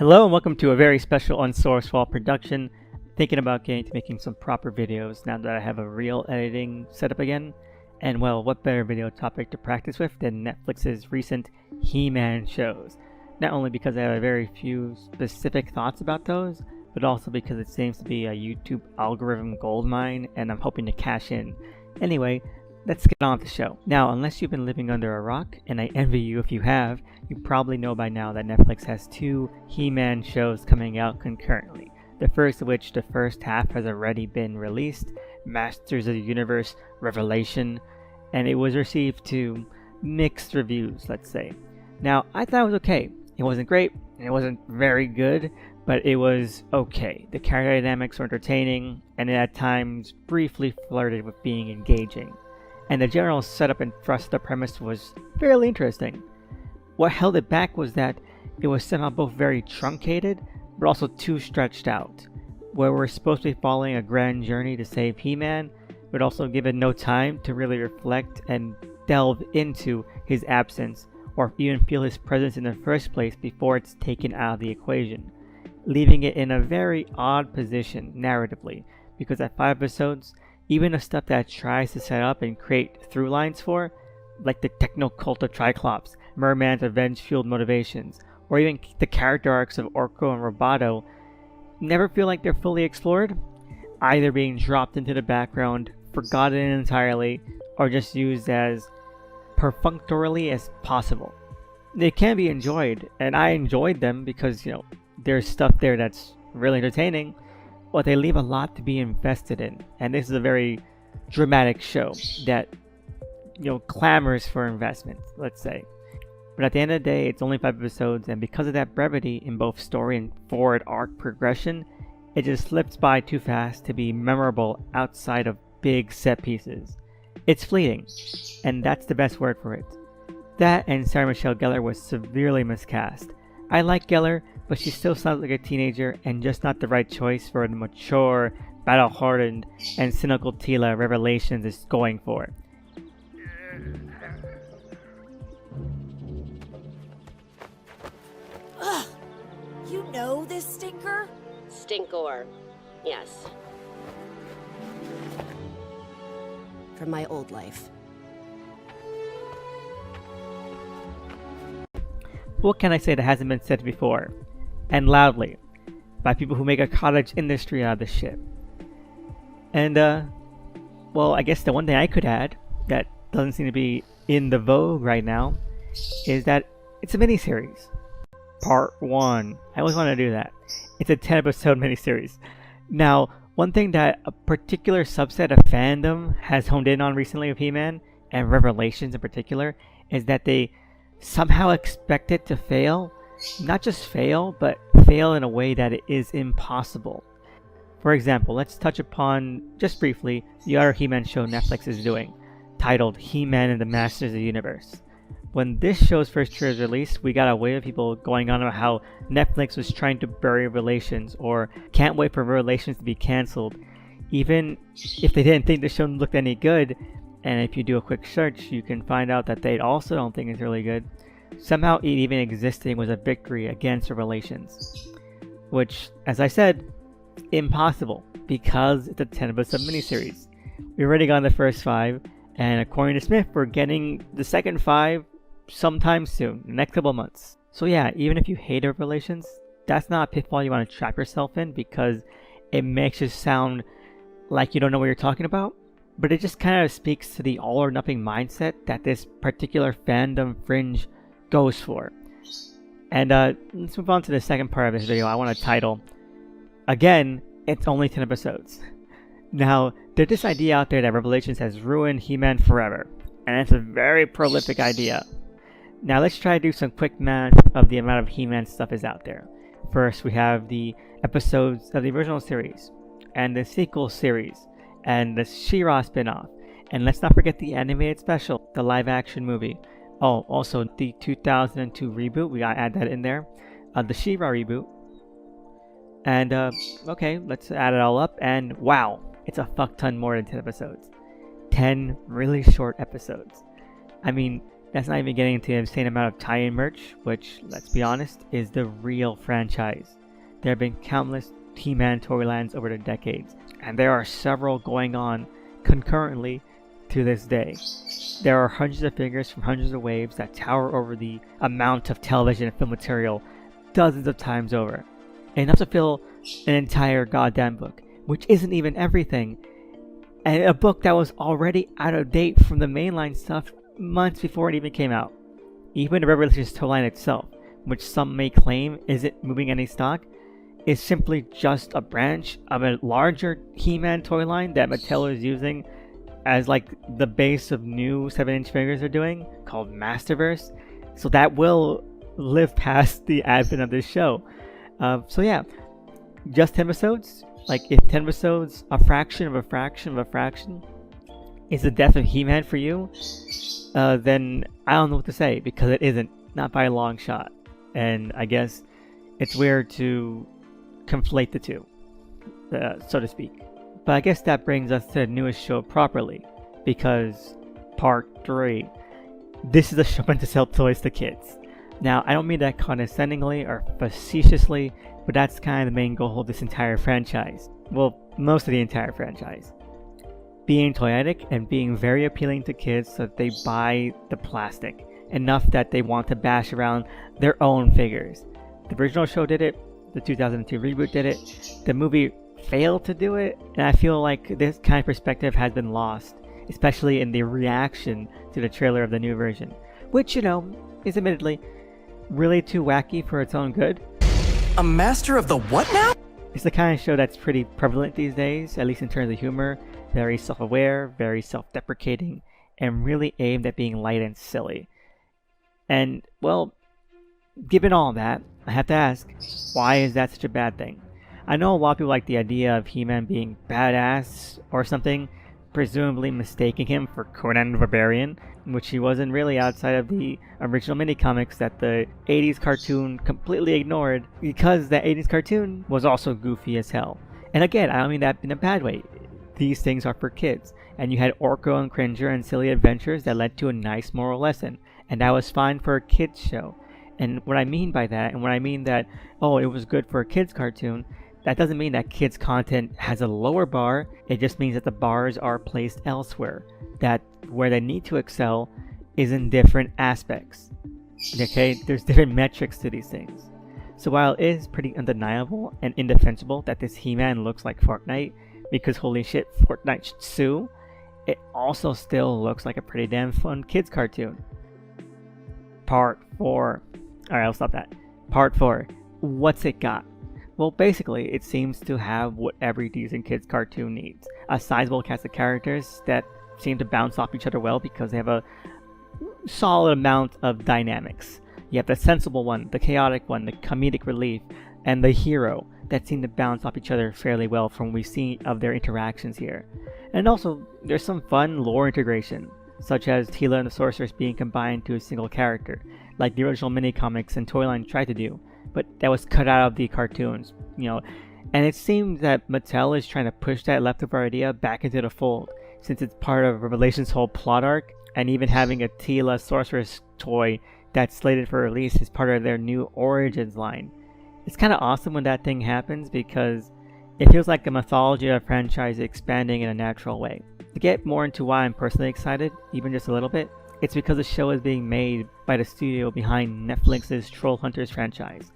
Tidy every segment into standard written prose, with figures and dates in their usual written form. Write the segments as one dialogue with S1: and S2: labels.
S1: Hello and welcome to a very special Unsourced Wall production. Thinking about getting to making some proper videos now that I have a real editing setup again. And well, what better video topic to practice with than Netflix's recent He-Man shows. Not only because I have a very few specific thoughts about those, but also because it seems to be a YouTube algorithm goldmine and I'm hoping to cash in. Anyway, let's get on with the show. Now, unless you've been living under a rock, and I envy you if you have, you probably know by now that Netflix has two He-Man shows coming out concurrently. The first of which, the first half, has already been released, Masters of the Universe Revelation, and it was received to mixed reviews, let's say. Now, I thought it was okay. It wasn't great, and it wasn't very good, but it was okay. The character dynamics were entertaining, and at times briefly flirted with being engaging. And the general setup and thrust of the premise was fairly interesting. What held it back was that it was somehow both very truncated, but also too stretched out, where we're supposed to be following a grand journey to save He-Man, but also given no time to really reflect and delve into his absence, or even feel his presence in the first place before it's taken out of the equation, leaving it in a very odd position narratively, because at 5 episodes, even the stuff that it tries to set up and create through lines for, like the techno cult of Triclops, Merman's revenge-fueled motivations, or even the character arcs of Orko and Roboto, never feel like they're fully explored, either being dropped into the background, forgotten entirely, or just used as perfunctorily as possible. They can be enjoyed, and I enjoyed them because, there's stuff there that's really entertaining, but they leave a lot to be invested in, and this is a very dramatic show that clamors for investment, let's say. But at the end of the day, it's only 5 episodes, and because of that brevity in both story and forward arc progression, it just slips by too fast to be memorable outside of big set pieces. It's fleeting, and that's the best word for it. That and Sarah Michelle Gellar was severely miscast. I like Gellar, but she still sounds like a teenager and just not the right choice for the mature, battle-hardened, and cynical Tila Revelations is going for.
S2: Ugh! You know this stinker?
S3: Stinkor, yes.
S2: From my old life.
S1: What can I say that hasn't been said before, and loudly, by people who make a cottage industry out of this shit? And, well, I guess the one thing I could add that doesn't seem to be in the vogue right now is that it's a miniseries. Part 1. I always want to do that. It's a 10-episode miniseries. Now, one thing that a particular subset of fandom has honed in on recently with He-Man, and Revelations in particular, is that they somehow expect it to fail. Not just fail, but fail in a way that it is impossible. For example, let's touch upon, just briefly, the other He-Man show Netflix is doing, titled He-Man and the Masters of the Universe. When this show's first trailer was released, we got a wave of people going on about how Netflix was trying to bury Revelations, or can't wait for Revelations to be cancelled, even if they didn't think the show looked any good. And if you do a quick search, you can find out that they also don't think it's really good. Somehow it even existing was a victory against Revelations. Which, as I said, impossible, because it's a 10-episode miniseries. We already got the first 5, and according to Smith, we're getting the second 5 sometime soon, the next couple months. So yeah, even if you hate Revelations, that's not a pitfall you want to trap yourself in, because it makes you sound like you don't know what you're talking about. But it just kind of speaks to the all or nothing mindset that this particular fandom fringe goes for. And let's move on to the second part of this video. I want to title, again, it's only 10 episodes. Now, there's this idea out there that Revelations has ruined He-Man forever, and it's a very prolific idea. Now let's try to do some quick math of the amount of He-Man stuff is out there. First, we have the episodes of the original series, and the sequel series, and the She-Ra spin-off, and let's not forget the animated special, the live-action movie. Oh, also the 2002 reboot, we gotta add that in there. The She-Ra reboot. And, okay, let's add it all up, and wow, it's a fuck ton more than 10 episodes. 10 really short episodes. I mean, That's not even getting into the insane amount of tie-in merch, which, let's be honest, is the real franchise. There have been countless He-Man storylines over the decades, and there are several going on concurrently to this day. There are hundreds of figures from hundreds of waves that tower over the amount of television and film material dozens of times over. Enough to fill an entire goddamn book, which isn't even everything. And a book that was already out of date from the mainline stuff months before it even came out. Even the Revelations toy line itself, which some may claim isn't moving any stock, is simply just a branch of a larger He-Man toy line that Mattel is using as like the base of new 7-inch figures they're doing, called Masterverse. So that will live past the advent of this show. So yeah, just 10 episodes. Like, if 10 episodes, a fraction of a fraction of a fraction, is the death of He-Man for you, then I don't know what to say, because it isn't, not by a long shot. And I guess it's weird to conflate the two, so to speak. But I guess that brings us to the newest show properly, because part 3, this is a show meant to sell toys to kids. Now, I don't mean that condescendingly or facetiously, but that's kind of the main goal of this entire franchise. Well, most of the entire franchise. Being toyetic and being very appealing to kids so that they buy the plastic, enough that they want to bash around their own figures. The original show did it, the 2002 reboot did it, the movie failed to do it, and I feel like this kind of perspective has been lost, especially in the reaction to the trailer of the new version, which, you know, is admittedly really too wacky for its own good.
S4: A master of the what now?
S1: It's the kind of show that's pretty prevalent these days, at least in terms of humor, very self-aware, very self-deprecating, and really aimed at being light and silly. And, well, given all that, I have to ask, why is that such a bad thing? I know a lot of people like the idea of He-Man being badass or something, presumably mistaking him for Conan the Barbarian, which he wasn't really outside of the original mini-comics that the 80s cartoon completely ignored, because that 80s cartoon was also goofy as hell. And again, I don't mean that in a bad way. These things are for kids, and you had Orko and Cringer and silly adventures that led to a nice moral lesson, and that was fine for a kids show. And what I mean by that, and when I mean that, oh, it was good for a kids cartoon, that doesn't mean that kids content has a lower bar. It just means that the bars are placed elsewhere, that where they need to excel is in different aspects. Okay, there's different metrics to these things. So while it is pretty undeniable and indefensible that this He-Man looks like Fortnite, because holy shit, Fortnite should sue, it also still looks like a pretty damn fun kids cartoon. Part 4. Alright, I'll stop that. Part 4. What's it got? Well, basically, it seems to have what every decent kids cartoon needs. A sizable cast of characters that seem to bounce off each other well because they have a solid amount of dynamics. You have the sensible one, the chaotic one, the comedic relief, and the hero that seem to bounce off each other fairly well from what we see of their interactions here. And also, there's some fun lore integration, such as Teela and the Sorceress being combined to a single character, like the original mini-comics and Toyline tried to do, but that was cut out of the cartoons, you know. And it seems that Mattel is trying to push that leftover idea back into the fold, since it's part of Revelation's whole plot arc, and even having a Teela Sorceress toy that's slated for release is part of their new Origins line. It's kind of awesome when that thing happens, because it feels like a mythology of a franchise expanding in a natural way. To get more into why I'm personally excited, even just a little bit, it's because the show is being made by the studio behind Netflix's Troll Hunters franchise.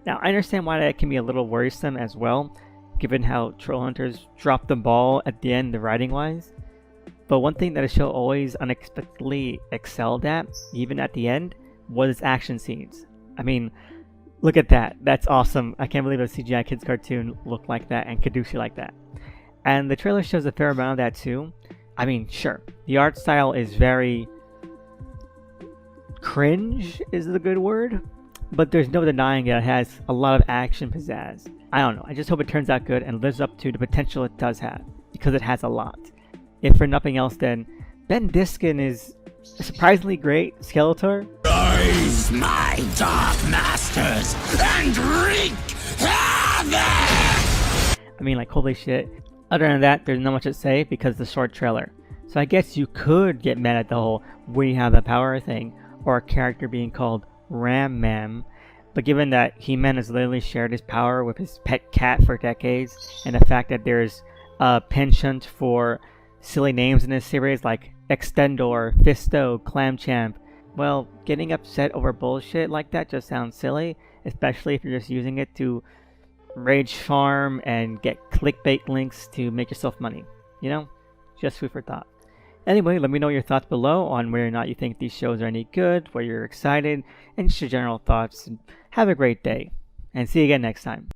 S1: Now, I understand why that can be a little worrisome as well, given how Troll Hunters dropped the ball at the end, the writing-wise. But one thing that the show always unexpectedly excelled at, even at the end, was its action scenes. I mean, look at that. That's awesome. I can't believe a CGI kids cartoon looked like that and could do shit like that. And the trailer shows a fair amount of that too. I mean, sure, the art style is very cringe is the good word, but there's no denying it has a lot of action pizzazz. I don't know, I just hope it turns out good and lives up to the potential it does have, because it has a lot. If for nothing else, then Ben Diskin is a surprisingly great Skeletor.
S4: Rise, my dark masters, and wreak havoc!
S1: I mean, like, holy shit. Other than that, there's not much to say because it's a short trailer. So I guess you could get mad at the whole "we have the power" thing, or a character being called Ram Man. But given that He-Man has literally shared his power with his pet cat for decades, and the fact that there's a penchant for silly names in this series like Extendor, Fisto, Clamchamp, well, getting upset over bullshit like that just sounds silly, especially if you're just using it to rage farm and get clickbait links to make yourself money. You know? Just food for thought. Anyway, let me know your thoughts below on whether or not you think these shows are any good, whether you're excited, and just your general thoughts. Have a great day, and see you again next time.